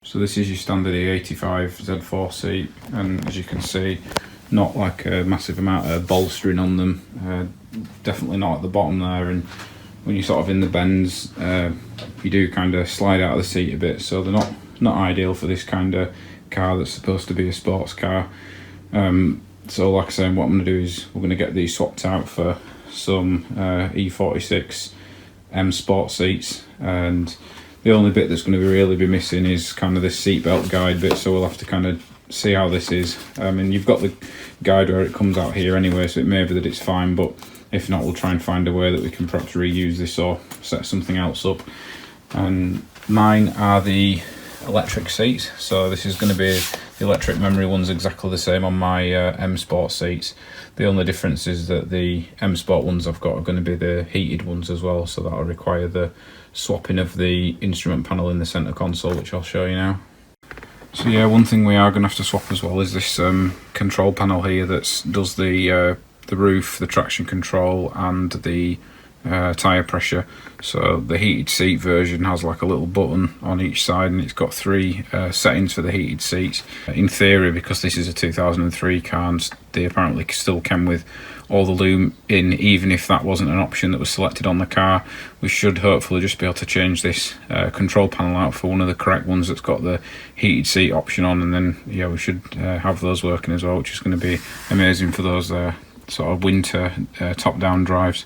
So this is your standard E85 Z4 seat, and as you can see, not like a massive amount of bolstering on them, definitely not at the bottom there, and when you're sort of in the bends, you do kind of slide out of the seat a bit, so they're not ideal for this kind of car that's supposed to be a sports car. So like I say, what I'm going to do is we're going to get these swapped out for some E86 Msport seats, and the only bit that's going to really be missing is kind of this seatbelt guide bit, so we'll have to kind of see how this is. I mean, you've got the guide where it comes out here anyway, so it may be that it's fine, but if not, we'll try and find a way that we can perhaps reuse this or set something else up. And mine are the electric seats, so this is going to be the electric memory ones, exactly the same on my M Sport seats. The only difference is that the M Sport ones I've got are going to be the heated ones as well, so that'll require the swapping of the instrument panel in the center console, which I'll show you now. So yeah, one thing we are going to have to swap as well is this control panel here that does the roof, the traction control and the tyre pressure. So the heated seat version has like a little button on each side, and it's got three settings for the heated seats. In theory, because this is a 2003 car, and they apparently still came with all the loom in, even if that wasn't an option that was selected on the car, we should hopefully just be able to change this control panel out for one of the correct ones that's got the heated seat option on, and then yeah, we should have those working as well, which is going to be amazing for those sort of winter top-down drives.